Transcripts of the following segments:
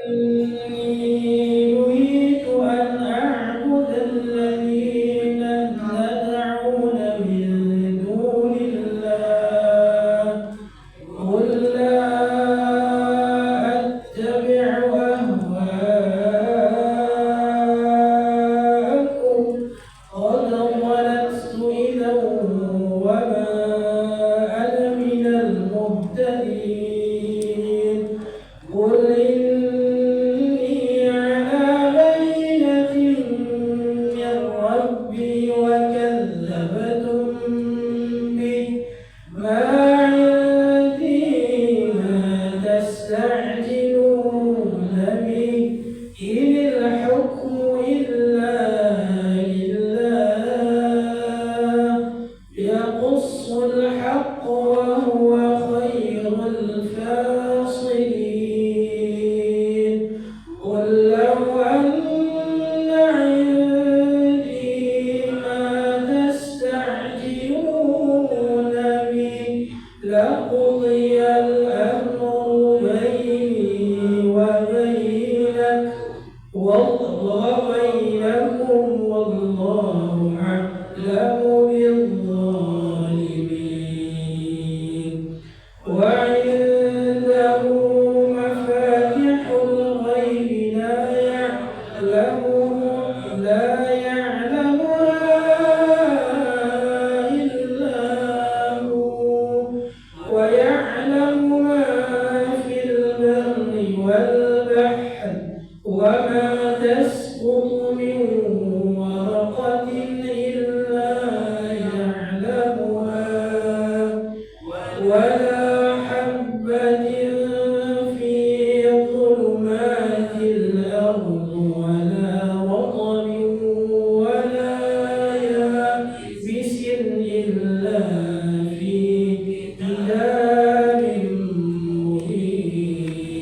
إني نهيت أن أعبد الذين تدعون من دون الله قل لا أتبع أهواءكم قد ضللت إذا وما أنا من المهتدين قل إني على بينة من ربي وكذبتم به ما عندي ما تستعجلون به إن الحكم إلا لله يقص الحق وهو خير الفاصلين قل لو أن عندي ما تستعجلون به لقضي الأمر بيني وبينكم والله أعلم بالظالمين وعنده مفاتح الغيب لا يعلمها إلا هو ويعلم ما في البر والبحر وما تسقط من ورقة إلا يعلمها ولا حبة في ظلمات الأرض ولا رطب ولا يابس إلا في كتاب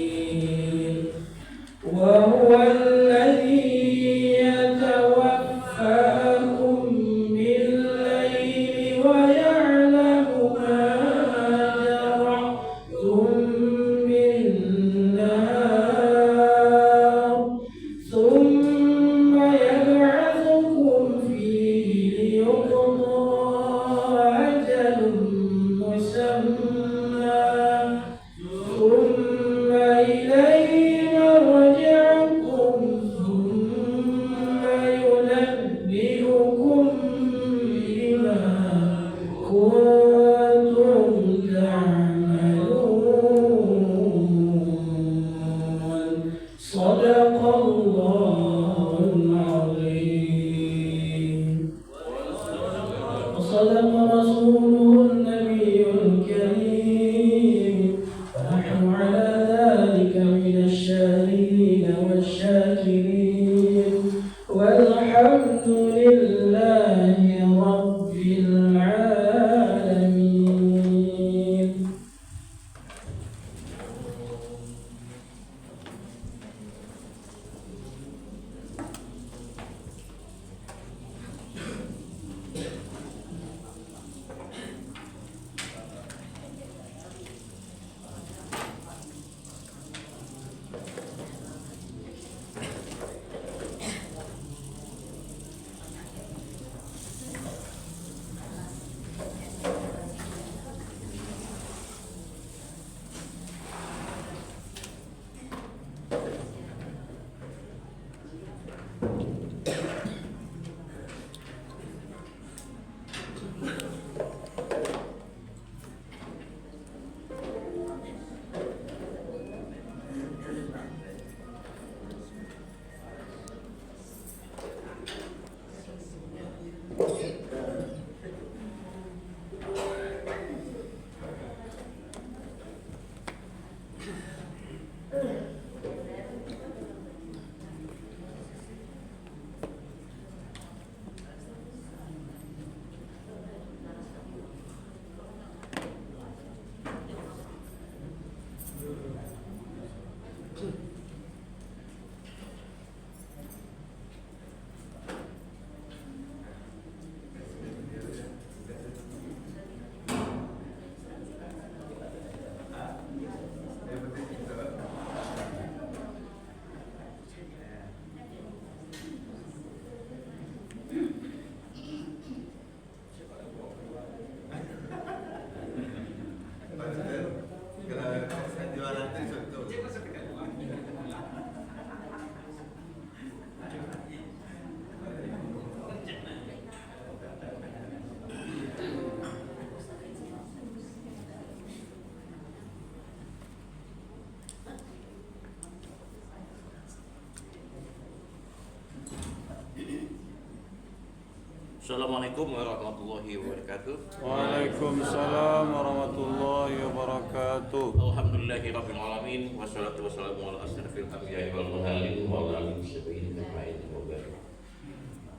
مبين وهو الذي يتوفاكم بالليل ويعلم ما جرحتم بالنهار ثم يبعثكم فيه ليقضى أجل مسمى ثم إليه مرجعكم ثم ينبئكم بما كنتم تعملون صدق الله العظيم وصدق رسوله النبي الكريم ونحن على ذلك من الشاهدين والشاكرين والحمد لله رب العالمين. Assalamualaikum warahmatullahi wabarakatuh. Waalaikumsalam warahmatullahi wabarakatuh. Alhamdulillahirabbil alamin wassalatu wassalamu ala asyrofil anbiya'i wal mursalin wa ala alihi washabbihi ajma'in.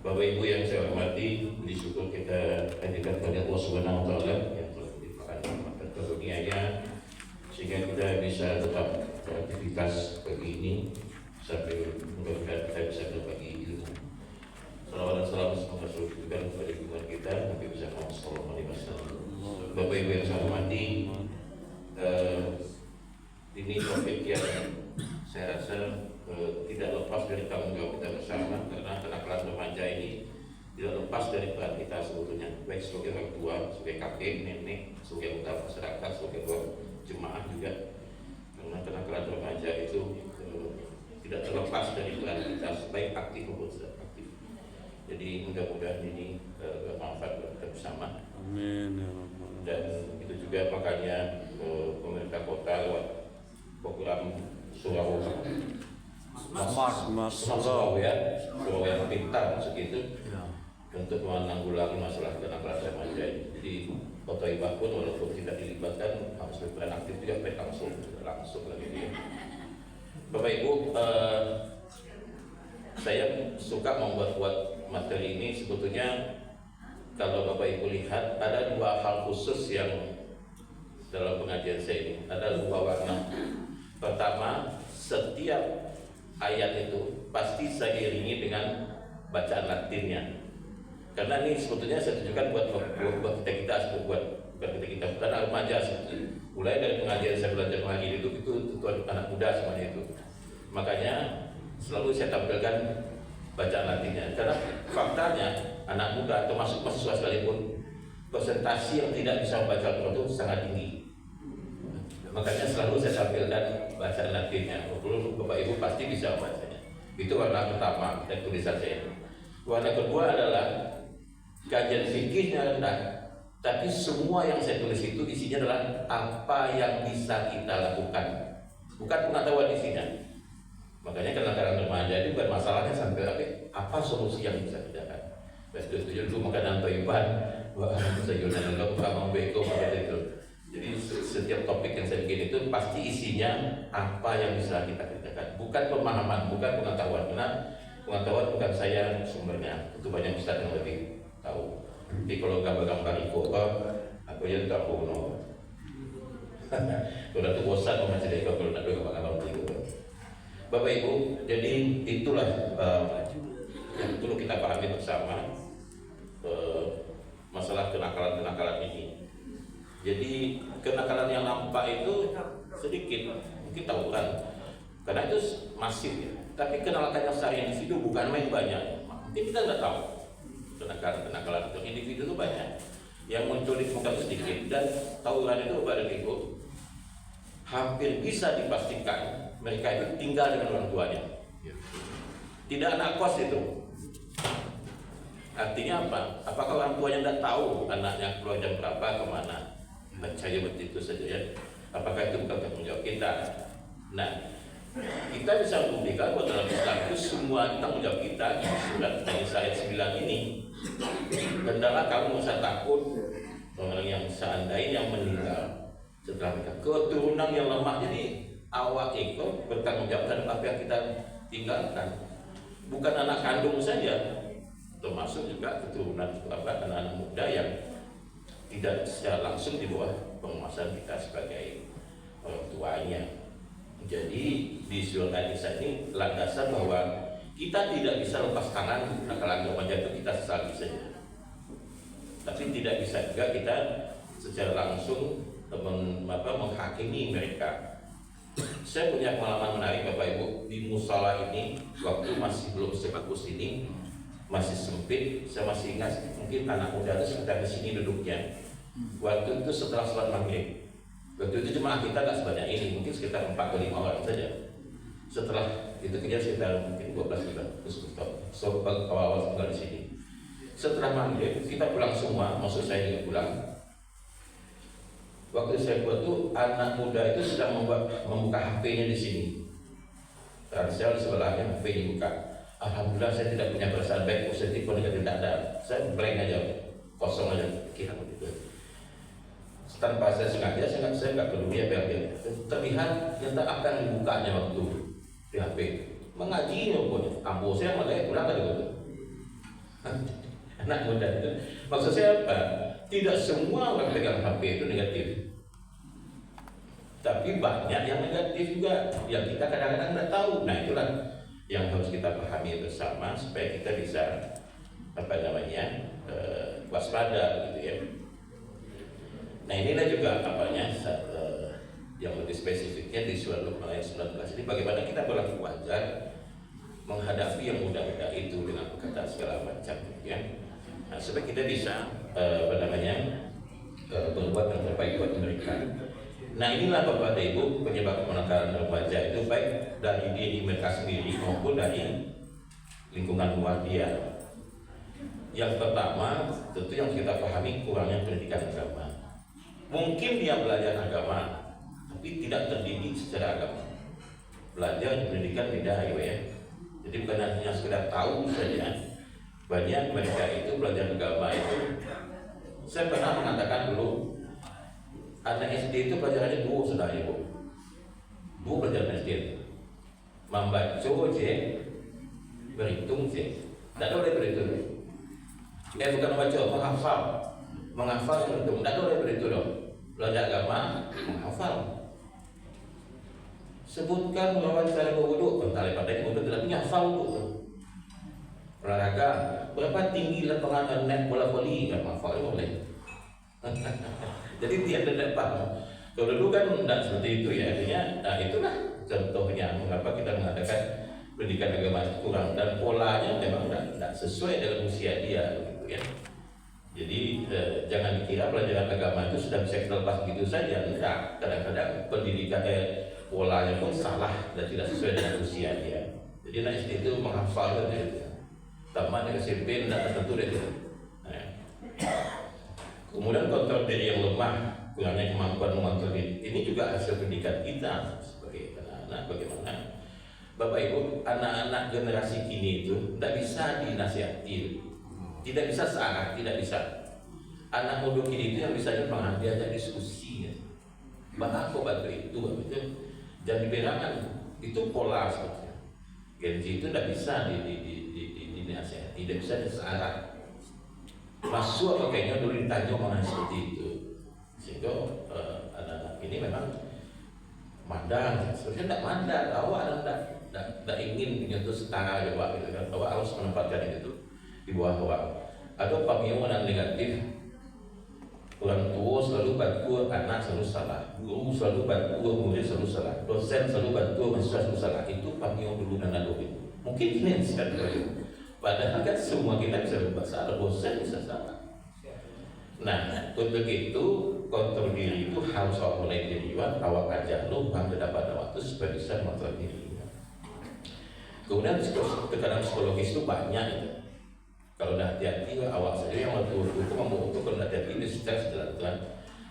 Bapak Ibu yang saya hormati, puji syukur kita hadirkan kepada Allah Subhanahu wa taala yang telah melimpahkan rahmat karunia-Nya sehingga kita bisa tetap beraktivitas pagi ini sampai mudah-mudahan kita bisa berbagi ilmu. Salawat dan salam semoga selalu diberikan kepada junjungan kita Nabi besar Muhammad sallallahu alaihi wasallam. Bapak Ibu yang saya hormati, ini topik yang saya rasa tidak lepas dari tanggung jawab kita bersama, karena kenakalan remaja ini tidak lepas dari peran kita sebetulnya, baik sebagai orang tua, sebagai kakek, nenek, sebagai anggota masyarakat, sebagai jemaah juga, karena kenakalan remaja itu tidak terlepas dari peran kita baik aktif maupun tidak aktif. Jadi mudah-mudahan ini bermanfaat buat kita bersama. Amin ya rabbal. Dan itu juga makanya pemerintah kota lewat program Surabaya Pintar segitu untuk menanggulangi masalah kenakalan remaja. Jadi Kota Ibah pun walaupun tidak dilibatkan harus berperan aktif juga, baik langsung lagi dia. Bapak Ibu, saya suka membuat materi ini. Sebetulnya kalau Bapak Ibu lihat ada dua hal khusus yang dalam pengajian saya ini, ada dua warna. Pertama, setiap ayat itu pasti saya iringi dengan bacaan Latinnya, karena ini sebetulnya saya tunjukkan buat kita buat kita dan remaja sebetulnya. Mulai dari pengajian saya belajar mengaji itu anak muda semuanya itu, makanya selalu saya tampilkan bacaan Latinnya, karena faktanya anak muda termasuk mahasiswa sekalipun presentasi yang tidak bisa membaca Al-Quran itu sangat tinggi. Makanya selalu saya tampilkan bacaan Latinnya. Bapak Ibu pasti bisa membacanya. Itu warna pertama dari tulisan saya. Warna kedua adalah kajian fikihnya rendah, tapi semua yang saya tulis itu isinya adalah apa yang bisa kita lakukan, bukan pengetahuan isinya. Makanya kenakalan remaja itu bukan masalahnya sampai apa solusi yang bisa kita lakukan. Setuju dulu makanan toiban, wah sayuran lengkap, kamang beko, itu. Jadi setiap topik yang saya bikin itu pasti isinya apa yang bisa kita kerjakan, bukan pemahaman, bukan pengetahuan. Karena pengetahuan bukan saya sumbernya, itu banyak ustaz yang lebih tahu. Jadi kalau gambar-gambar ikotor, aku aja tak bono. Kalau tuh bosan membaca ikotor, kalau nak gambar-gambar ikotor. Bapak Ibu, jadi itulah yang perlu kita pahami bersama, masalah kenakalan ini. Jadi kenakalan yang nampak itu sedikit, mungkin tawuran, karena itu masif ya. Tapi kenakalan yang secara individu bukan main banyak. Mungkin kita nggak tahu kenakalan untuk individu itu banyak. Yang muncul di muka itu sedikit, dan tawuran itu pada Ibu hampir bisa dipastikan mereka itu tinggal dengan orang tuanya. Tidak anak kos itu. Artinya apa? Apakah orang tuanya tidak tahu anaknya keluar jam berapa, kemana? Percaya begitu saja ya. Apakah itu bukan tanggung jawab kita? Nah, kita bisa membuktikan bahwa dalam Islam itu semua tanggung jawab kita. Surat An-Nisa ayat 9 ini, hendaklah kamu usah takut orang yang seandainya meninggal setelah mereka keturunan yang lemah. Jadi awak itu bertanggung jawab terhadap apa yang kita tinggalkan, bukan anak kandung saja, termasuk juga keturunan anak-anak muda yang tidak secara langsung di bawah penguasaan kita sebagai orang tuanya. Jadi di surat An-Nisa ini landasan bahwa kita tidak bisa lepas tangan kenakalan remaja itu kita sesali saja, tapi tidak bisa juga kita secara langsung menghakimi mereka. Saya punya pengalaman menarik Bapak Ibu di musala ini, waktu masih belum sebagus ini, masih sempit. Saya masih ingat, mungkin anak muda itu sekitar di sini duduknya. Waktu itu setelah sholat maghrib, waktu itu jemaah kita nggak sebanyak ini, mungkin sekitar 4 ke 5 orang saja. Setelah itu kita sekitar mungkin 12 bulan, terus awal-awal tinggal di sini. Setelah maghrib kita pulang semua, maksud saya juga pulang. Waktu saya buat tuh anak muda itu sedang membuka HP-nya di sini. Ransel di sebelahnya HP dibuka. Alhamdulillah saya tidak punya perasaan baik positif pun negatif, tidak ada. Saya blank aja, kosong aja pikiran begitu. Tanpa saya sengaja, saya nggak peduli apa yang dia terlihat nyata akan dibukanya waktu di HP mengaji pun ambo saya malah pulang tadi gitu. Anak muda itu maksud saya apa? Tidak semua orang pegang HP itu negatif, tapi banyak yang negatif juga yang kita kadang-kadang tidak tahu. Nah itulah yang harus kita pahami bersama supaya kita bisa waspada gitu ya. Nah inilah juga yang lebih spesifiknya di surat Luqman ayat 19 ini, bagaimana kita berlaku wajar menghadapi yang muda-muda itu dengan perkataan segala macam ya. Nah, supaya kita bisa berbuat yang terbaik buat mereka. Nah inilah Bapak dan Ibu penyebab kemenakaran remaja itu baik dari diri mereka sendiri maupun dari lingkungan luar dia. Yang pertama tentu yang kita pahami kurangnya pendidikan agama. Mungkin dia belajar agama tapi tidak terdidik secara agama. Belajar pendidikan beda ya. Jadi bukan hanya sekedar tahu saja. Banyak mereka itu belajar agama itu. Saya pernah mengatakan dulu, anak SD itu pelajarannya dua sudah ibu. Dua pelajaran SD. Membaca je, berhitung je. Tidak boleh berhitung. Bukan membaca, menghafal. Menghafal berhitung. Tidak boleh berhitung dong. Belajar agama, menghafal. Sebutkan cara berwudu, bentar pada wudu tidak punya hafal wudu. Olahraga, berapa tinggi lapangan net bola voli, nggak hafal boleh. Jadi dia tidak paham. Kalau dulu kan tidak seperti itu ya, artinya nah itulah contohnya mengapa kita mengatakan pendidikan agama kurang dan polanya memang tidak sesuai dengan usia dia, gitu ya. Jadi jangan dikira pelajaran agama itu sudah bisa kita lepas gitu saja. Enggak, kadang-kadang pendidikan polanya pun salah dan tidak sesuai dengan usia dia. Jadi anak SD itu menghafal kan itu. Taman ke SMP tidak tertentu deh. Nah. Kemudian kontrol diri yang lemah, kurangnya kemampuan mengontrol diri. Ini juga hasil pendidikan kita sebagai anak-anak. Bagaimana Bapak Ibu, anak-anak generasi kini itu tidak bisa dinasihati. Tidak bisa searah, tidak bisa. Anak muda kini itu yang bisa diajak diskusi ya. Bahkan kok bantu itu jangan diberangan, itu pola sebetulnya. Gen Z itu tidak bisa dinasihati, tidak bisa searah. Masuk apa kayaknya dulu ditanya mengenai seperti itu. Sehingga anak-anak ini memang mandang, sebenarnya tidak mandang, awak tidak ingin menyentuh setara juga gitu kan. Awak harus menempatkan itu di bawah awak. Ada pemikiran negatif, orang tua selalu bantu anak selalu salah, guru selalu bantu murid selalu salah, dosen selalu bantu mahasiswa selalu salah. Itu pemikiran dulu dan dulu. Mungkin ini yang sedang terjadi. Padahal kan semua kita bisa berbuat salah, dosen bisa salah. Nah, untuk itu kontrol diri itu harus awak mulai dari awak ajar lo bangga pada waktu supaya bisa mengontrol diri. Kemudian tekanan psikologis itu banyak itu. Kalau dah hati-hati awak saja yang waktu itu membutuhkan kalau dah hati-hati ini stres jalan-jalan.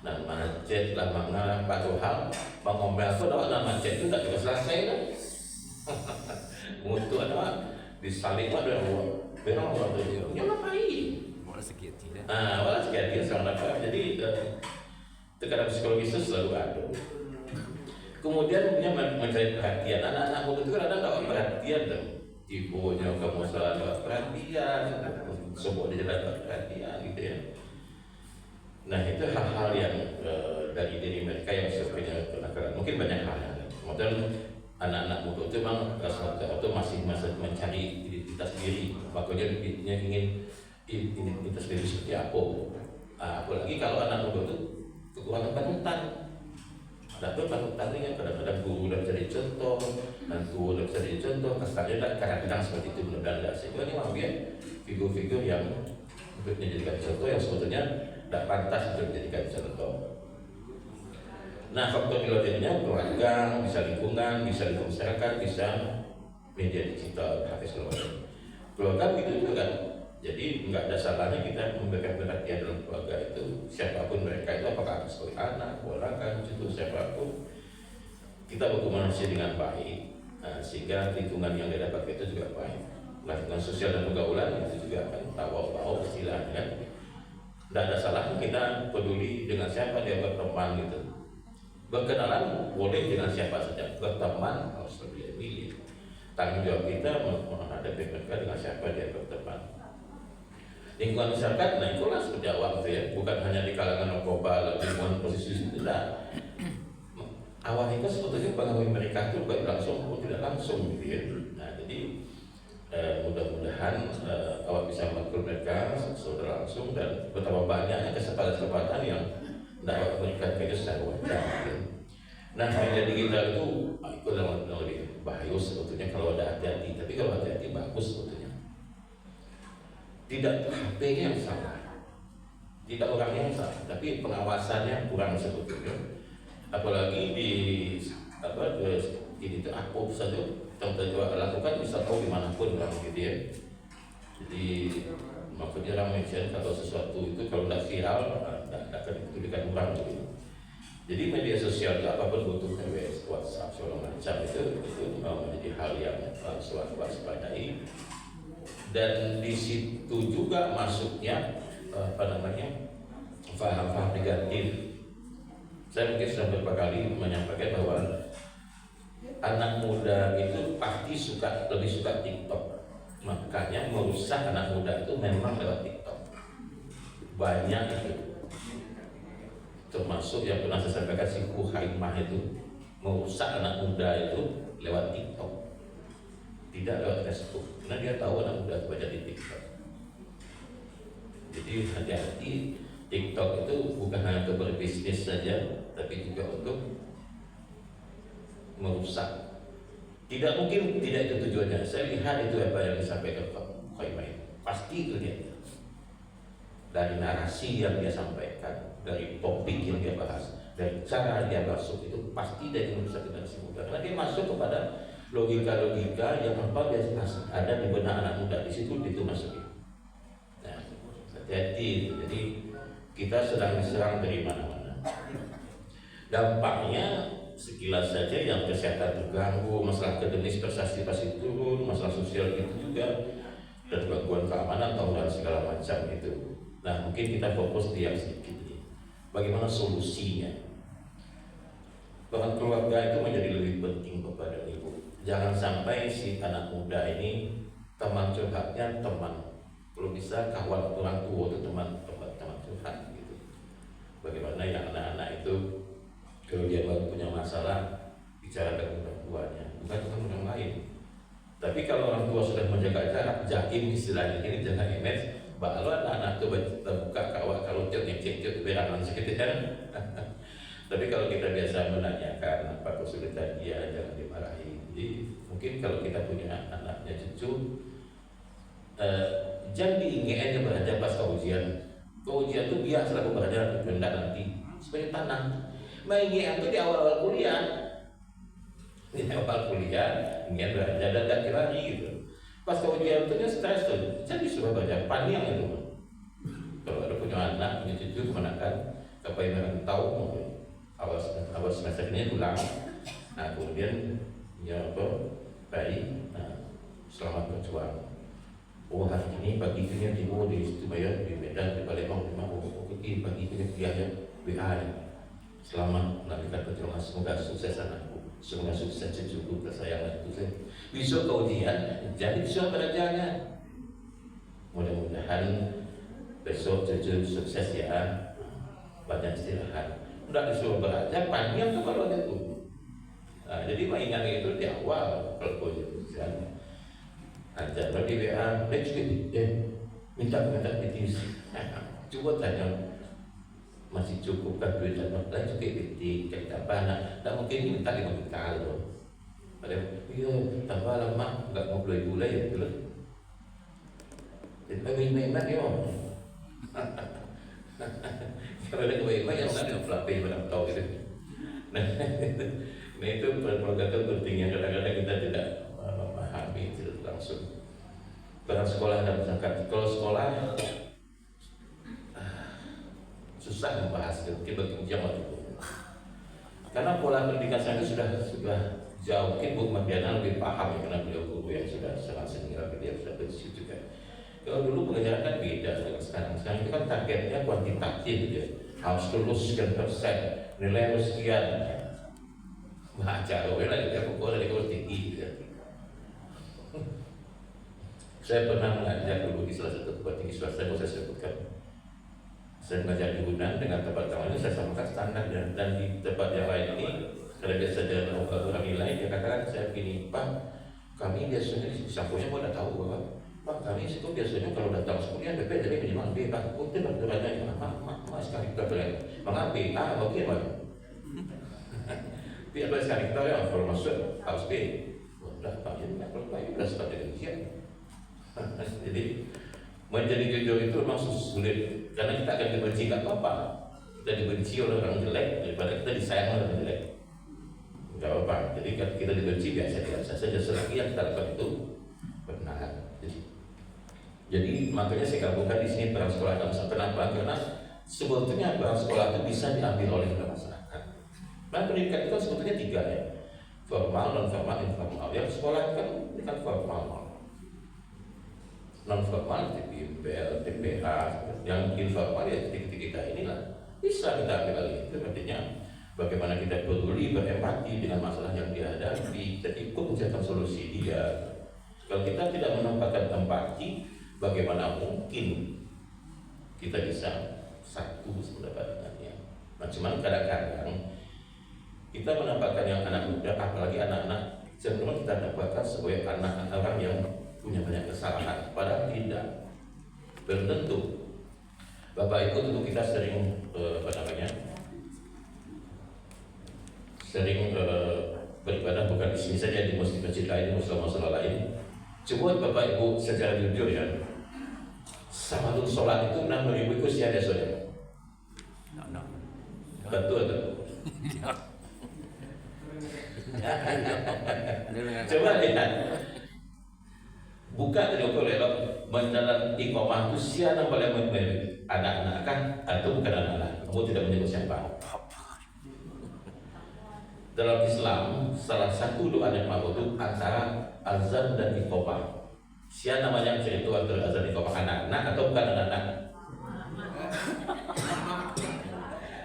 Nah, macet lah mengarah patuh hal, mengomel pun awak nak macet itu tak juga selesai kan? Mutu ada disalib ada awak, berang awak tu dia ngapain? Walau sekian tidak. Walau sekian dia sangat apa? Jadi tekanan psikologis itu selalu ada. Kemudian dia mencari perhatian. Anak-anak muda itu kan ada dapat perhatian dong. Ibunya kamu selalu dapat perhatian, semua dia dapat perhatian gitu ya. Nah itu hal-hal yang dari diri mereka yang sebenarnya kenakalan. Mungkin banyak hal. Kemudian anak-anak muda itu memang atau masih mencari identitas diri, makanya dia ingin identitas diri seperti apa. Apalagi kalau anak muda itu kekuatan panutan. Ada tuh panutan ini kadang-kadang guru udah jadi contoh, nantu udah jadi contoh, kesannya kadang-kadang seperti itu benar-benar. Sehingga ini memang figur-figur yang untuk dijadikan contoh yang sebetulnya tidak pantas untuk dijadikan contoh. Nah, faktor nilainya keluarga, bisa lingkungan, bisa lingkungan masyarakat, bisa media digital, HP keluarga begitu juga kan. Jadi nggak ada salahnya kita memberikan perhatian dalam keluarga itu siapapun mereka itu, apakah sebagai anak, keluarga, itu siapapun kita berkomunikasi dengan baik, sehingga lingkungan yang didapat itu juga baik. lingkungan sosial dan pergaulan itu juga akan tahu istilahnya. Tidak ada salahnya kita peduli dengan siapa dia berteman gitu. Berkenalan boleh dengan siapa saja, berteman harus lebih milih. Tanggung jawab kita menghadapi mereka dengan siapa dia berteman. Lingkungan masyarakat, nah itulah seperti awal gitu ya, bukan hanya di kalangan narkoba, lingkungan posisi itu tidak. Awalnya itu sebetulnya pengaruh mereka itu baik langsung maupun tidak langsung gitu ya. Nah jadi mudah-mudahan awak bisa merangkul mereka secara langsung dan betapa banyaknya kesempatan yang dapat memberikan mereka secara wajar. Nah media digital itu lebih bahaya sebetulnya kalau ada hati-hati, tapi kalau hati-hati bagus sebetulnya. Tidak HP-nya yang salah, tidak orangnya yang salah, tapi pengawasannya kurang sebetulnya. Apalagi di itu upload saja tertentu lakukan bisa tahu dimanapun kan gitu ya. Jadi maksudnya orang mention atau sesuatu itu kalau tidak viral tidak akan dituliskan orang gitu. Jadi media sosial itu apapun bentuknya, WhatsApp segala macam itu menjadi hal yang harus waspadai. Dan di situ juga masuknya paham-paham negatif. Saya mungkin sudah beberapa kali menyampaikan bahwa anak muda itu pasti lebih suka TikTok. Makanya merusak anak muda itu memang lewat TikTok. Banyak itu. Termasuk yang pernah saya sampaikan si Kuhaimah itu merusak anak muda itu lewat TikTok. Tidak lewat Facebook. Karena dia tahu anak muda itu baca di TikTok. Jadi hati-hati, TikTok itu bukan hanya untuk berbisnis saja, tapi juga untuk merusak. Tidak mungkin tidak itu tujuannya. Saya lihat itu apa yang disampaikan Pak Khoimah. Pasti itu dia. Dari narasi yang dia sampaikan, dari topik yang dia bahas, dari cara dia masuk itu pasti dari merusak generasi muda. Karena dia masuk kepada logika-logika yang apa biasa ada di benak anak muda, di situ itu masukin. Nah, hati-hati. Jadi kita sedang diserang dari mana-mana. Dampaknya sekilas saja yang kesehatan terganggu, masalah akademis prestasi pasti turun, masalah sosial itu juga, dan gangguan keamanan, tawuran segala macam itu. Nah mungkin kita fokus di yang sedikit ini. Bagaimana solusinya? Bahkan keluarga itu menjadi lebih penting kepada ibu. Jangan sampai si anak muda ini teman curhatnya teman, kalau bisa kawan orang tua itu teman curhat gitu. Bagaimana yang anak-anak itu kalau dia baru punya masalah bicara dengan orang tuanya, bukan dengan orang lain. Tapi kalau orang tua sudah menjaga jarak, jakim istilahnya ini jangan image, bahwa anak-anak itu terbuka kawat kalau cek berangan sekitar. Tapi kalau kita biasa menanyakan apa kesulitan dia, jangan dimarahi. Jadi mungkin kalau kita punya anaknya cucu, jangan diinginkan berada pas ujian. Ujian itu biasa aku berada rendah nanti sebagai tanah. Mengingat itu di awal-awal kuliah, ingin belajar dan lagi gitu. Pas ujian itu dia stres tuh, jadi disuruh baca panjang itu. Kalau ada punya anak, punya cucu, kemenakan, apa yang tahu awal semester ini pulang. Nah kemudian ya baik, selamat berjuang. Oh hari ini pagi ini timur di Surabaya, di Medan, di Palembang, di Maluku, pagi ini kuliahnya WA. Selamat melanjutkan perjuangan, semoga sukses anakku, semoga sukses cucuku kesayangan itu. Besok ujian, jadi besok belajarnya. Mudah-mudahan besok cucu sukses ya, banyak istirahat. Udah disuruh belajar, panjang tuh kalau ada tuh. Nah, jadi mainan itu di awal kalau ujian. Ajar di WA, minta PTS. Coba tanya. Masih cukup kan duit dan lain juga biti kita apa tak mungkin minta 5 juta loh. Padahal iya tambah lama nggak mau bulai ya betul. Jadi memang ya. Kalau ada memang yang mana pelapis berapa tahu gitu. Nah itu pergerakan pentingnya kadang-kadang kita tidak memahami itu langsung. Barang sekolah dan misalkan kalau sekolah susah membahas itu berjam itu karena pola pendidikan saya itu sudah jauh. Mungkin Bu Mardiana lebih paham ya, karena beliau guru yang sudah sangat senior, dia sudah Kalau dulu pengajaran kan beda dengan sekarang. Sekarang itu kan targetnya kuantitatif gitu ya. Harus lulus sekian persen, nilai harus sekian. Baca loh, lah juga pokoknya dari kelas tinggi gitu ya. Saya pernah mengajar dulu di salah satu tempat tinggi swasta yang saya sebutkan. Saya mengajar di Unan dengan tempat-tempat ini saya samakan standar dan di tempat yang lain ini kalau biasa ada orang nilai dia katakan saya begini, Pak, kami biasanya di sampulnya mau udah tahu bahwa Pak kami itu biasanya kalau datang kuliah BP jadi minimal B, Pak, itu berderajat mas sekali kita bilang mengambil A bagaimana? Biar sekali kita yang kalau masuk harus B, udah Pak ya kalau Pak udah seperti itu. Jadi menjadi jujur itu memang sulit karena kita akan dibenci nggak apa-apa. Kita dibenci oleh orang jelek daripada kita disayang oleh orang jelek. Nggak apa-apa. Jadi kita dibenci biasa saja selagi yang kita lakukan itu benar. Jadi makanya saya gabungkan di sini peran sekolah dalam kenapa? Karena sebetulnya peran sekolah itu bisa diambil oleh masyarakat. Nah pendidikan itu sebetulnya 3 ya, formal, non formal, informal. Yang sekolah kan ini kan formal. Non formal TPL, TPH, yang informal ya titik-titik kita inilah bisa kita ambil alih. Itu artinya bagaimana kita peduli, berempati dengan masalah yang dihadapi, kita ikut mencarikan solusi dia. Kalau kita tidak menempatkan empati, bagaimana mungkin kita bisa satu pendapat dengannya? Nah, cuman kadang-kadang kita menempatkan yang anak muda, apalagi anak-anak, cenderung kita dapatkan sebagai anak orang yang punya banyak kesalahan, padahal tidak. Belum tentu. Bapak Ibu tentu kita sering sering beribadah bukan di sini saja, di masjid-masjid lain, musola-musola lain. Coba Bapak Ibu secara jujur ya, sama tuh sholat itu 6.000 itu siapa saudara? Betul tuh. Coba lihat. Buka dari lelok mendalam iqamah itu siapa boleh memilih anak-anak kan atau bukan anak-anak? Kamu tidak menyebut siapa? Dalam Islam salah satu doa yang makbul itu antara azan dan iqamah. Siapa namanya cerita antara azan dan iqamah, anak-anak atau bukan anak-anak?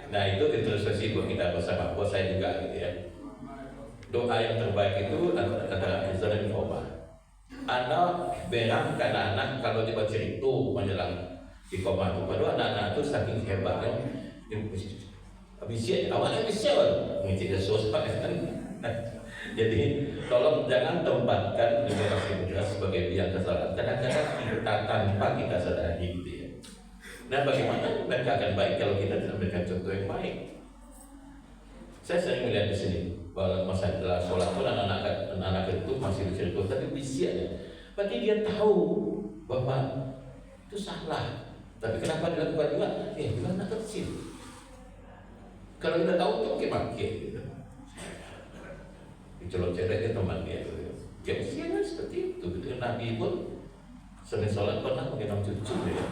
Nah itu introspeksi buat kita bersama, buat saya juga gitu ya. Doa yang terbaik itu antara azan dan iqamah. Anak berang karena anak kalau dibaca itu menjelang di koma itu, padahal anak-anak itu saking hebatnya, bisa awalnya bisa mengisi sos pakai kan. Jadi tolong jangan tempatkan generasi muda sebagai biang kesalahan. Kadang-kadang kita tanpa kita sadari gitu ya. Nah bagaimana mereka akan baik kalau kita tidak memberikan contoh yang baik? Saya sering melihat di sini bahwa masalah sholat pun anak-anak itu masih bercerita, tapi bisianya, berarti dia tahu bahwa itu salah. Tapi kenapa dilakukan juga? Dia anak kecil. Kalau kita tahu tuh gimana? Gitu. Dicolok-coloknya teman dia. Ya usianya seperti itu. Nabi pun sering sholat pernah menggendong cucu ya.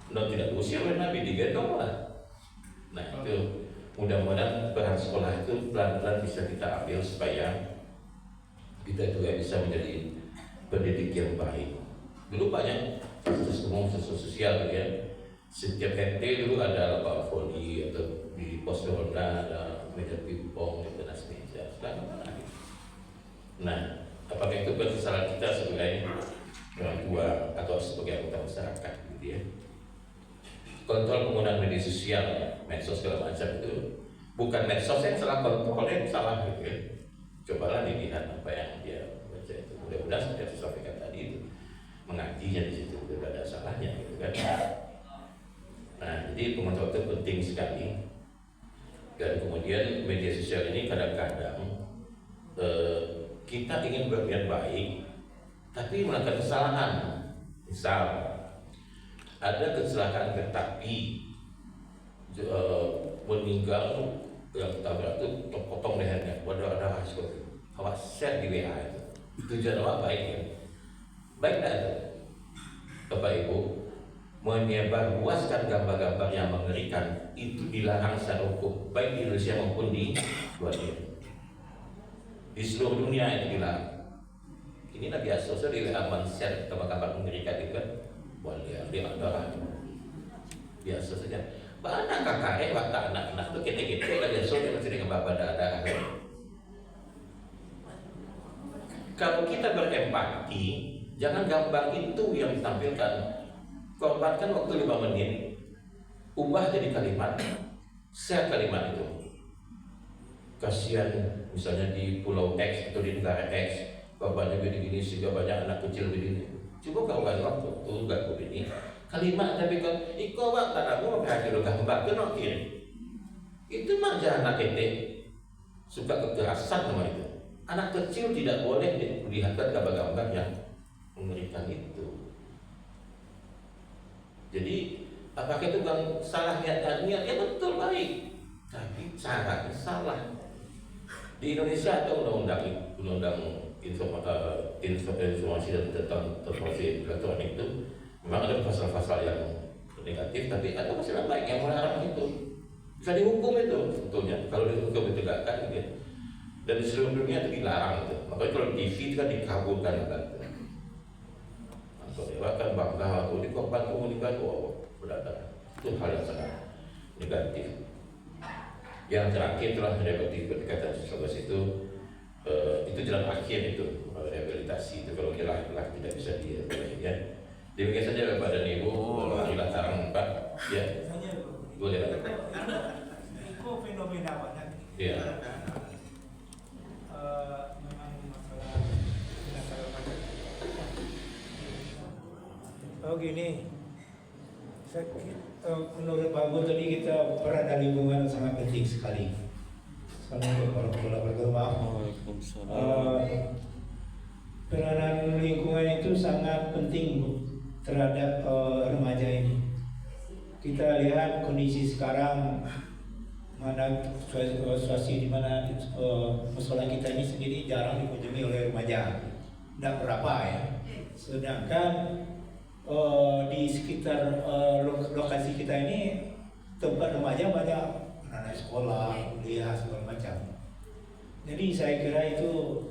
Dan tidak usia oleh Nabi digendong lah. Nah itu. Mudah-mudahan peran sekolah itu pelan-pelan bisa kita ambil supaya kita juga bisa menjadi pendidik yang baik. Dulu banyak kasus umum sosial ya. Setiap RT dulu ada lapangan voli atau di pos ronda ada meja pingpong di teras meja. Sekarang mana? Nah, apakah itu kesalahan kita sebagai orang tua atau sebagai anggota masyarakat gitu ya? Kontrol penggunaan media sosial, medsos segala macam itu bukan medsos yang salah, kontrolnya yang salah gitu ya. Cobalah dilihat apa yang dia baca itu. Mudah-mudahan seperti saya sampaikan tadi itu mengajinya di situ tidak ada salahnya gitu kan. Nah, jadi pengontrol itu penting sekali. Dan kemudian media sosial ini kadang-kadang kita ingin berniat baik, tapi melakukan kesalahan. Misal ada kecelakaan kereta api, meninggal yang tabrak itu potong lehernya, berdarah seperti itu. Awas share di WA itu. Tujuan apa baik ya? Baik tak itu? Bapak Ibu, menyebarluaskan gambar-gambar yang mengerikan itu dilarang secara hukum, baik di Indonesia maupun di luar negeri. Di seluruh dunia itu dilarang. Inilah biasa, saya di WA share gambar-gambar mengerikan itu kan. Walian dia adalah biasa saja. Banyak kakak waktu anak-anak tuh kita lah biasa dia masih dengan bapak ada. Kalau kita berempati, jangan gambar itu yang ditampilkan. Korbankan waktu 5 menit, ubah jadi kalimat, share kalimat itu. Kasihan misalnya di pulau X atau di negara X, korbannya begini sehingga banyak anak kecil begini. Coba kau kan waktu tuh gak begini kalimat tapi kan iko bang tanamu berarti lo gambar ke nokir. Itu mah jangan anak ete suka kekerasan sama itu. Anak kecil tidak boleh dilihatkan gambar-gambar yang mengerikan itu. Jadi apakah itu kan salah niatnya betul baik, tapi caranya salah. Di Indonesia ada undang-undang informasi dan transportasi elektronik itu memang ada pasal-pasal yang negatif, tapi ada pasal baik yang melarang itu. Bisa dihukum itu sebetulnya kalau dihukum ditegakkan gitu. Dan di seluruh dunia itu dilarang itu. Makanya kalau di TV itu kan dikabulkan kan. Dewa kan bangga waktu di korban komunikasi berada itu hal yang sangat negatif. Yang terakhir telah mendapati pendekatan sosiologis itu jalan akhir itu rehabilitasi itu kalau kira tidak bisa ya. Demikian saja Bapak dan Ibu. Kalau dilarang Pak ya boleh. Itu fenomena banyak. Iya. Memang masalah gini, menurut Pak Gu tadi kita peran lingkungan sangat penting sekali. Assalamualaikum warahmatullahi wabarakatuh. Waalaikumsalam. Peranan lingkungan itu sangat penting terhadap remaja ini. Kita lihat kondisi sekarang, mana situasi di mana musola kita ini sendiri jarang dikunjungi oleh remaja, tidak berapa ya. Sedangkan di sekitar lokasi kita ini tempat remaja banyak anak sekolah, kuliah segala macam. Jadi saya kira itu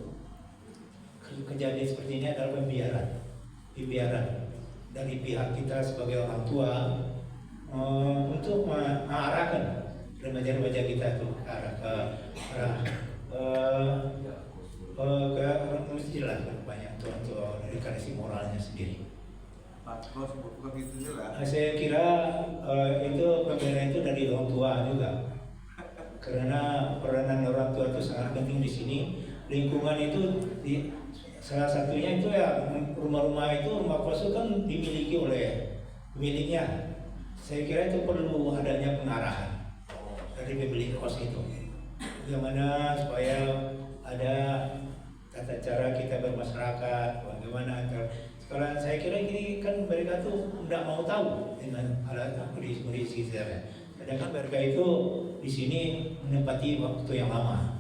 kejadian seperti ini adalah pembiaran dari pihak kita sebagai orang tua untuk mengarahkan remaja-remaja kita tuh ke arah mesti lah banyak untuk edukasi moralnya sendiri. Saya kira itu pembinaan itu dari orang tua juga, karena peranan orang tua itu sangat penting di sini. Lingkungan itu salah satunya itu ya rumah-rumah itu rumah kos itu kan dimiliki oleh pemiliknya. Saya kira itu perlu adanya pengarahan dari pemilik kos itu, bagaimana supaya ada tata cara kita bermasyarakat, bagaimana sekarang saya kira ini kan mereka tuh tidak mau tahu dengan kondisi sekarang. Sedangkan mereka itu di sini menempati waktu yang lama.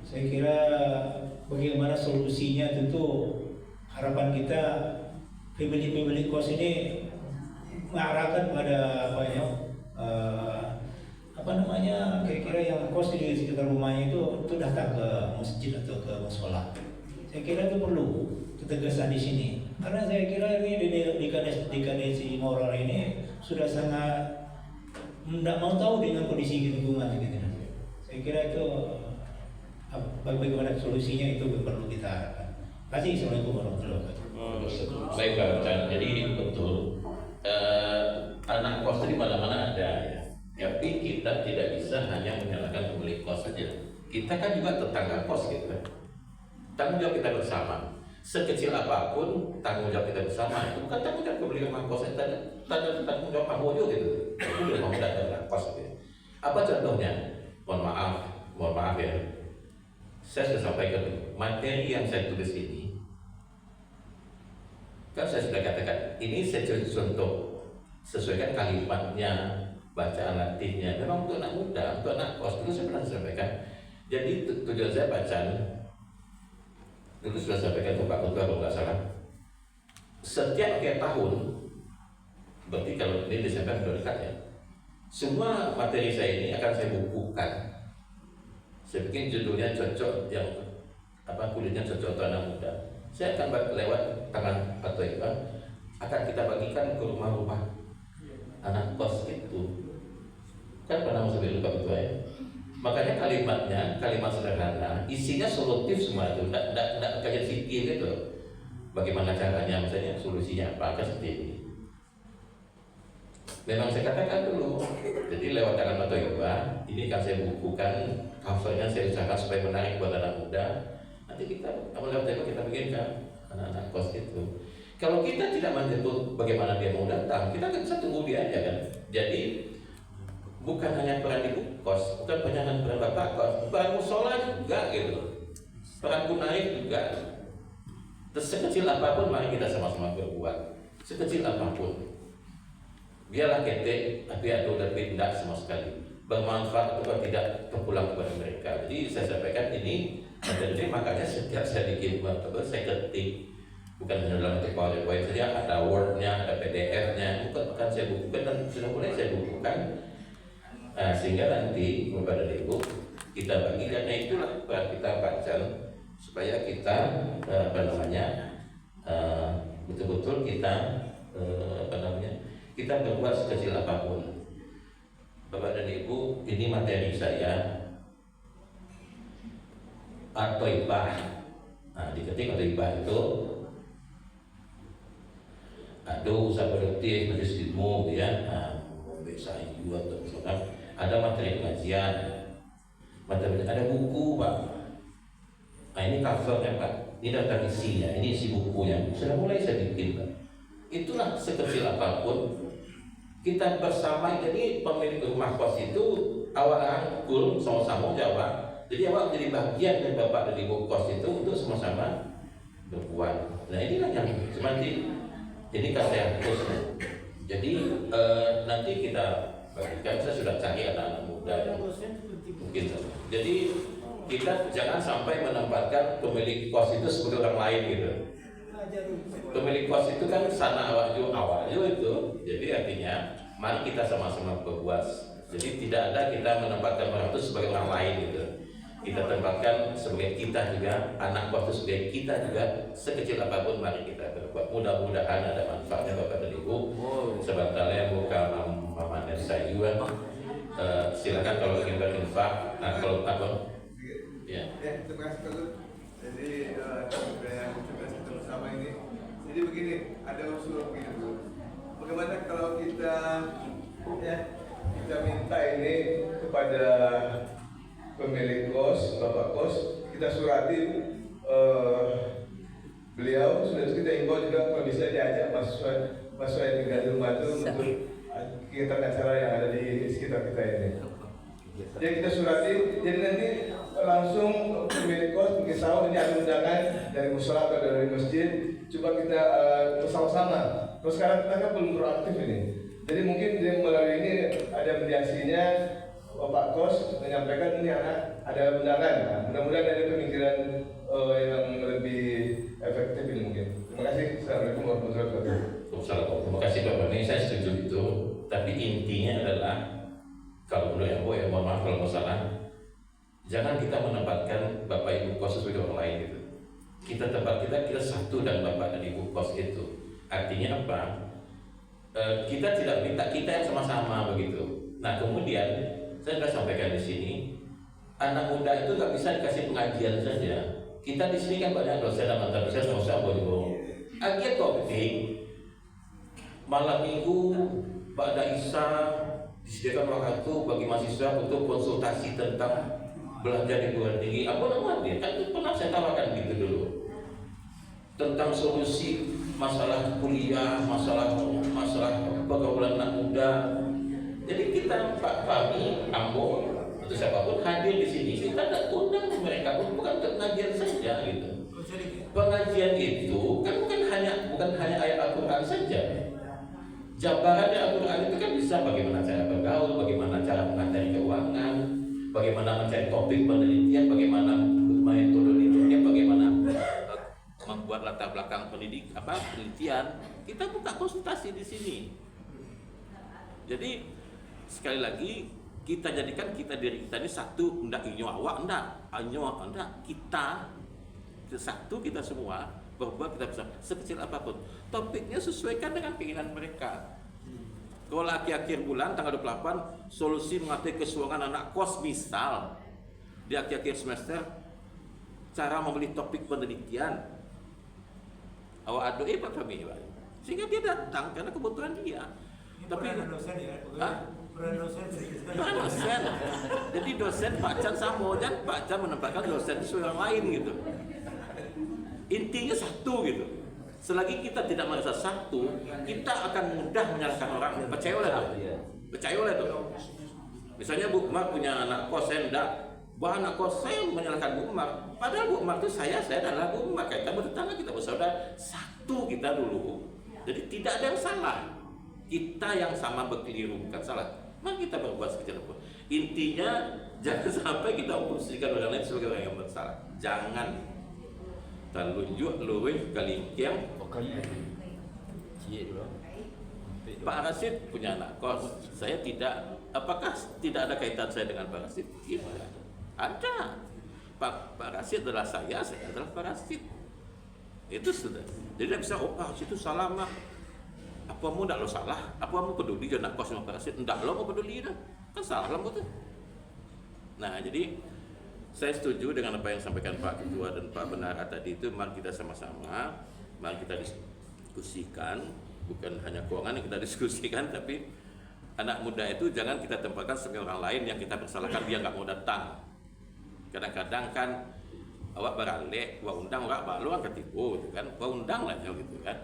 Saya kira bagaimana solusinya tentu harapan kita pemilik kos ini mengarahkan pada kira-kira yang kos di sekitar rumahnya itu datang ke masjid atau ke musola. Saya kira itu perlu ketegasan di sini, karena saya kira ini di kondisi moral ini sudah sangat tidak mau tahu dengan kondisi lingkungan gitu. Saya kira itu bagaimana solusinya itu perlu kita harapkan. Terima kasih. Assalamualaikum warahmatullahi wabarakatuh. Baik Pak, jadi betul anak kos di mana-mana ada ya. Tapi kita tidak bisa hanya menyalahkan pemilik kos saja. Kita kan juga tetangga kos gitu kan. Tanggung jawab kita bersama. Sekecil apapun tanggung jawab kita bersama. Itu bukan tanggung jawab pemilik rumah kos, tanggung jawab Pak juga gitu. Itu udah mau datang kos gitu. Apa contohnya? Mohon maaf ya. Saya sudah sampaikan materi yang saya tulis ini. Kan saya sudah katakan ini saya contoh sesuaikan kalimatnya, bacaan latihnya. Memang untuk anak muda, untuk anak kos dulu saya pernah sampaikan. Jadi tujuan saya bacaan dulu sudah sampaikan ke Pak Ketua kalau nggak salah. Setiap akhir tahun, berarti kalau ini Desember sudah dekat ya. Semua materi saya ini akan saya bukukan. Saya bikin judulnya cocok yang kuliahnya cocok untuk anak muda. Saya akan lewat tangan Pak Ketua akan kita bagikan ke rumah-rumah anak kos itu. Kan pernah masuk di lupa itu ya. Makanya kalimat sederhana, isinya solutif semua itu, tidak kayak fikih gitu. Bagaimana caranya, misalnya solusinya apa, seperti ini. Memang saya katakan dulu, jadi lewat tangan Matoyoba, ini kan saya bukukan, covernya saya usahakan supaya menarik buat anak muda. Nanti kita, lewat Matoyoba kita bikinkan anak-anak kos itu. Kalau kita tidak menyebut bagaimana dia mau datang, kita kan bisa tunggu dia aja kan. Jadi bukan hanya peran ibu kos, bukan hanya peran bapak kos, peran musola juga gitu, peran kunai juga. Terus sekecil apapun mari kita sama-sama berbuat, sekecil apapun. Biarlah ketek, tapi ada tidak sama sekali bermanfaat atau tidak terpulang kepada mereka. Jadi saya sampaikan ini, jadi makanya setiap saya bikin saya ketik, bukan hanya dalam bentuk PowerPoint saja, ada Word-nya, ada PDF-nya, bukan saya bukukan dan sudah mulai saya bukukan. Nah, sehingga nanti kepada Ibu kita bagi, karena itulah kita baca supaya kita betul-betul kita kita berbuat sekecil apapun. Bapak dan Ibu, ini materi saya At-Thaibah. Nah, diketik At-Thaibah itu usaha produktif majelis ilmu ya. Nah, bisa juga misalkan ada materi pengajian, ada buku Pak. Nah ini covernya Pak, ini daftar isinya, ini isi bukunya. Sudah mulai saya bikin Pak. Itulah sekecil apapun kita bersama. Jadi pemilik rumah kos itu awak rangkul sama-sama jawab. Jadi awak menjadi bagian dari bapak dan ibu kos itu untuk sama-sama berbuat. Nah inilah yang seperti ini kata yang khusus. Jadi nanti kita bagikan, saya sudah cari anak-anak muda yang mungkin. Jadi kita jangan sampai menempatkan pemilik kos itu sebagai orang lain gitu. Pemilik kos itu kan sana awak itu. Jadi artinya mari kita sama-sama berbuat. Jadi tidak ada kita menempatkan orang itu sebagai orang lain gitu. Kita tempatkan sebagai kita juga, anak kos itu sebagai kita juga, sekecil apapun mari kita berbuat. Mudah-mudahan ada manfaatnya Bapak dan Ibu. Sebentarnya bukan Mama dan saya juga. Silakan kalau ingin berinfak. Nah kalau apa? Ya. Terima kasih Pak. Jadi yang kita bersama ini. Jadi begini, ada usul begini Bu. Bagaimana kalau kita minta ini kepada pemilik kos, bapak kos, kita surati beliau, sudah kita imbau juga kalau bisa diajak mahasiswa yang tinggal di rumah itu untuk kegiatan acara yang ada di sekitar kita ini. Jadi kita surati, jadi nanti langsung pemilik kos mungkin tahu ini ada undangan dari musola atau dari masjid, coba kita bersama-sama. Terus sekarang kita kan belum proaktif ini, jadi mungkin melalui ini ada mediasinya. Bapak kos menyampaikan ini anak ada undangan. Nah, mudah-mudahan ada pemikiran yang lebih efektif ini mungkin. Terima kasih. Assalamualaikum warahmatullahi wabarakatuh. Terima kasih Bapak. Ini saya setuju itu. Tapi intinya adalah kalau menurut yang ya mohon maaf kalau masalah, jangan kita menempatkan Bapak Ibu kos sebagai orang lain gitu. Kita kita satu dan Bapak dan Ibu kos itu. Artinya apa? Kita tidak minta kita yang sama-sama begitu. Nah kemudian saya sudah sampaikan di sini, anak muda itu nggak bisa dikasih pengajian saja. Kita di sini kan banyak dosen dan mantan dosen sama-sama boleh agiat topik malam minggu pada Isya disediakan waktu bagi mahasiswa untuk konsultasi tentang belajar di perguruan tinggi. Apa namanya? Kan itu pernah saya tawarkan gitu dulu tentang solusi masalah kuliah, masalah pergaulan anak muda. Jadi kita Pak Fahmi, Ambo atau siapapun hadir di sini, kita tidak undang mereka bukan untuk pengajian saja gitu. Pengajian itu kan bukan hanya ayat Al-Quran saja. Jabarannya Al-Quran itu kan bisa bagaimana cara bergaul, bagaimana cara mengatasi keuangan, bagaimana mencari topik penelitian, bagaimana metodologinya, bagaimana membuat latar belakang penelitian. Kita buka konsultasi di sini. Jadi sekali lagi kita jadikan diri kita ini satu, ndak inyo awak ndak, kita satu kita semua berbuat kita bisa sekecil apapun. Topiknya sesuaikan dengan keinginan mereka. Kalau akhir-akhir bulan tanggal 28 solusi mengatasi kesuangan anak kos, misal di akhir-akhir semester cara membeli topik penelitian, awak adu Pak kami, sehingga dia datang karena kebutuhan dia. Tapi dosen ya, dosen. Jadi dosen Pak Chan sama, dan Pak Chan menempatkan dosen itu orang lain gitu. Intinya satu gitu. Selagi kita tidak merasa satu, kita akan mudah menyalahkan orang. Percayalah tuh. Misalnya Bu Umar punya anak kos, saya enggak. Bahwa anak kos saya menyalahkan Bu Umar. Padahal Bu Umar itu saya adalah Bu Umar. Kita bertetangga, kita bersaudara. Satu kita dulu. Jadi tidak ada yang salah. Kita yang sama berkeliru, bukan salah. Mari kita berbuat sekecil apapun. Intinya jangan sampai kita memposisikan orang lain sebagai orang yang bersalah. Jangan. Talunjuk luwih kalingkiang. Pak Rasid punya anak kos. Saya tidak. Apakah tidak ada kaitan saya dengan Pak Rasid? Tidak. Ada. Pak Rasid adalah saya adalah Pak Rasid. Itu sudah. Jadi tidak bisa Pak Rasid itu salah mah. Apa mu tidak lo salah? Apa mu peduli je nak kos sama Pak Rasid? Tidak lo mau peduli dah. Kan salah lah betul. Nah jadi saya setuju dengan apa yang disampaikan Pak Ketua dan Pak Benara tadi itu. Mari kita sama-sama, mari kita diskusikan, bukan hanya keuangan yang kita diskusikan, tapi anak muda itu jangan kita tempatkan sebagai orang lain yang kita persalahkan dia nggak mau datang. Kadang-kadang kan awak beralih, awak undang awak balu kan ketipu gitu kan, awak undang lah gitu kan.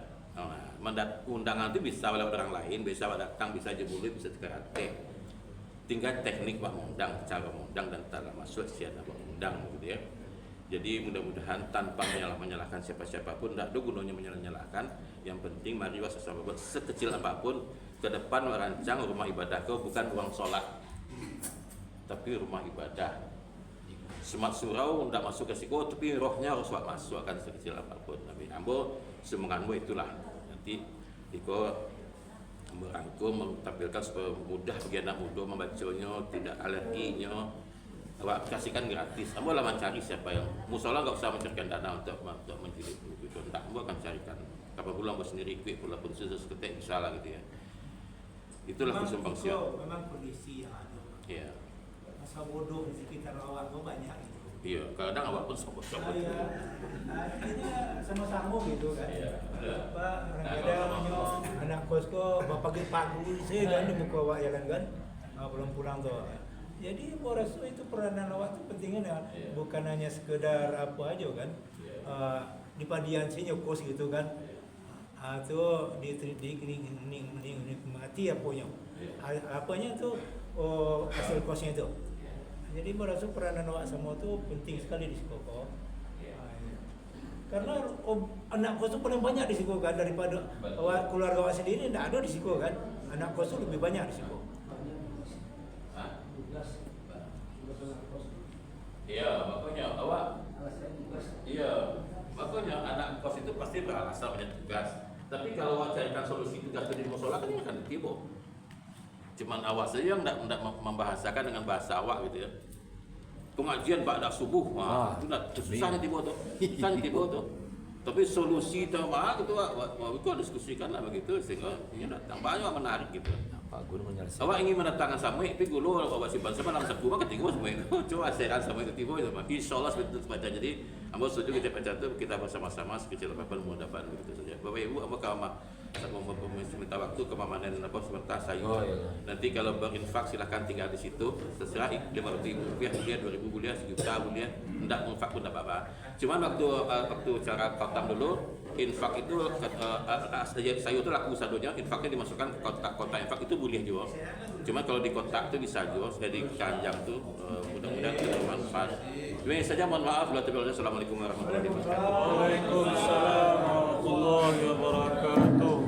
Undangan itu bisa oleh orang lain, bisa datang, bisa jebuli, bisa karate. Tinggal teknik pak mengundang, cara mengundang dan cara masuk siapa mengundang gitu ya. Jadi mudah-mudahan tanpa menyalahkan siapa-siapapun, tidak ada gunanya menyalahkan. Yang penting mari sesama buat sekecil apapun ke depan merancang rumah ibadah kau bukan ruang sholat, tapi rumah ibadah. Semat surau tidak masuk ke siku, tapi rohnya harus masuk akan sekecil apapun. Tapi ambo semangatmu itulah nanti iko merangkum, mentampilkan supaya mudah bagi anak muda membacanya, tidak alerginya. Awak kasihkan gratis. Ambo lah mencari siapa yang musola nggak usah mencarikan dana untuk menjadi buku itu. Entah, ambo akan carikan. Kapan pulang ambo sendiri kuih pula pun seketik bisa lah gitu ya. Itulah kesumbang siap. Memang kondisi yang ada. Iya. Masa bodoh di sekitar awak tuh banyak gitu. Iya, kadang awak pun sobat-sobat. Akhirnya sama-sama gitu kan. Iya. Pak, kadang anak kosku bapak pagi saya kan di muka awak jalan kan, pulang-pulang tuh. Jadi rasa itu peranan awak itu pentingnya bukan hanya sekedar apa aja kan, di padian sini kos gitu kan, atau mati apanya tuh hasil kosnya itu. Jadi merasa peranan awak semua tuh penting sekali di Sikoko. Karena anak kos itu paling banyak di Sikoko kan daripada keluarga awak sendiri tidak ada di Sikoko kan. Anak kos itu lebih banyak di Sikoko. Iya, makanya awak. Iya, makanya anak kos itu pasti beralasan punya tugas. Tapi kalau awak carikan solusi tugas di musola kan ini akan ditipu. Cuman awak saja yang tidak membahasakan dengan bahasa awak gitu ya. Pengajian pada subuh, itu susah ditipu tuh, Tapi solusi itu gitu, itu diskusikan lah begitu sehingga ini datang banyak menarik gitu. Pak Guru menyelesaikan. Awak ingin mendatangkan sama tapi guru awak simpan sama dalam sebuah ketiga semua itu. Coba sehat sama itu tiba itu, insyaallah seperti itu baca. Jadi, ambo setuju kita baca itu kita bersama-sama sekecil apapun mudah-mudahan begitu saja. Bapak Ibu, ambo minta waktu ke Mamanen apa sebentar saya. Nanti kalau berinfak silahkan tinggal di situ. Terserah Rp500.000 dia 2.000 buliah, sejuta buliah, hendak infak pun tidak apa-apa. Cuman waktu cara kotam dulu, infak itu sayur itu laku sadonya, infaknya dimasukkan ke kotak infak itu boleh juga. Cuma kalau di kotak itu bisa juga, jadi keranjang tuh mudah-mudahan kita bermanfaat. Ini saja, mohon maaf. Assalamualaikum warahmatullahi wabarakatuh. Waalaikumsalam warahmatullahi wabarakatuh.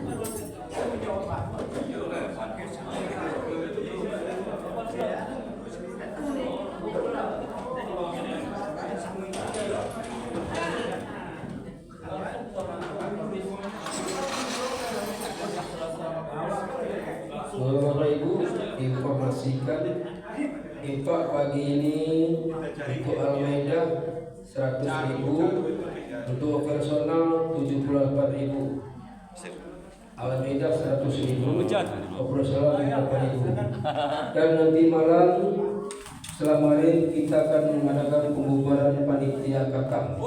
Bapak Ibu, informasikan infak pagi ini untuk Al-Maidah 100.000, Untuk operasional 78.000, Alameda 100.000, operasional 58.000. Dan nanti malam setelah maghrib kita akan mengadakan pembubaran panitia kakak.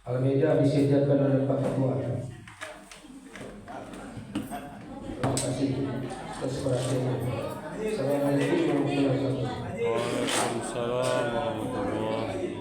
Alameda disediakan oleh Pak Ketua. Terima kasih atas perhatiannya. Assalamualaikum warahmatullahi wabarakatuh. Waalaikumsalam warahmatullahi.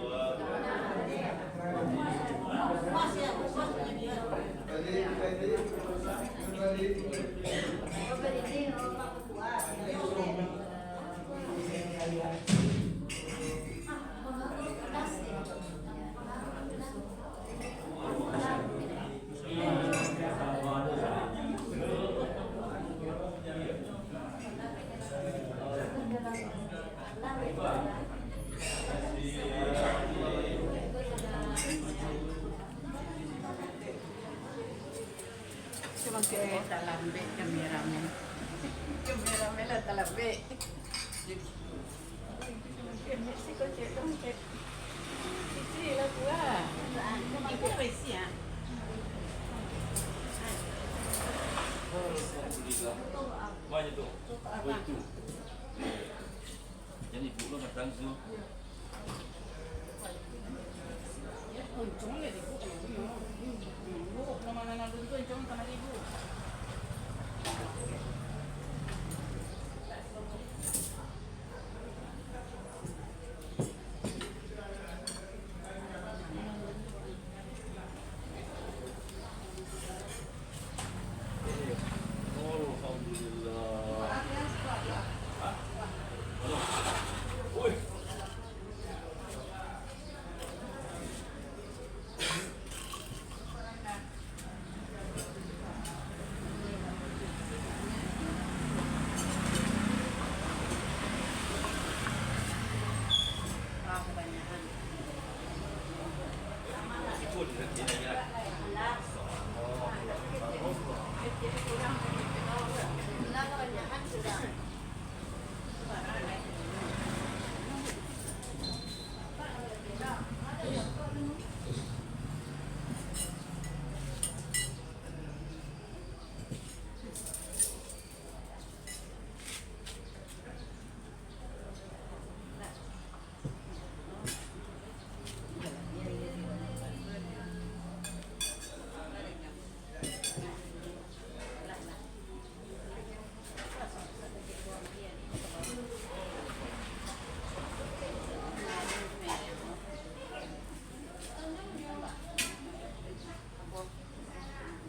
Cuma kayak talambe kameramen. Kameramen lah talambe. Mexico cekong cek. Cici lah gua. Ibu Resia. Banyak tuh. Itu. Jadi ibu lo matang tuh. Untung ya ibu. Bu, nama nama dulu tuh untung sama ibu.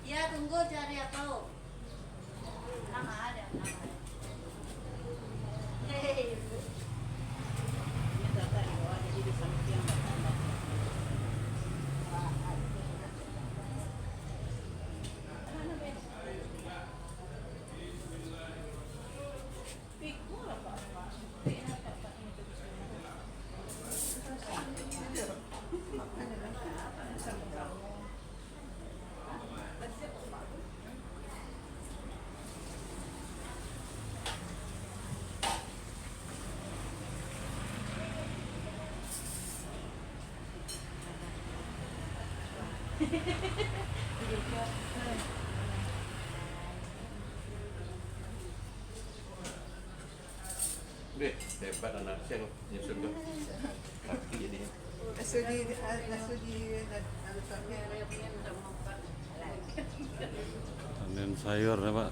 Ya tunggu cari aku. Nama ada. Hei. Ini data di bawah jadi di samping yang Deh, hebat anak saya nyusun tuh. Laki jadinya. Panen sayur ya Pak.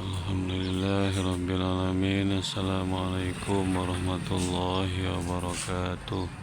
Alhamdulillahirabbil alamin. Assalamualaikum warahmatullahi wabarakatuh.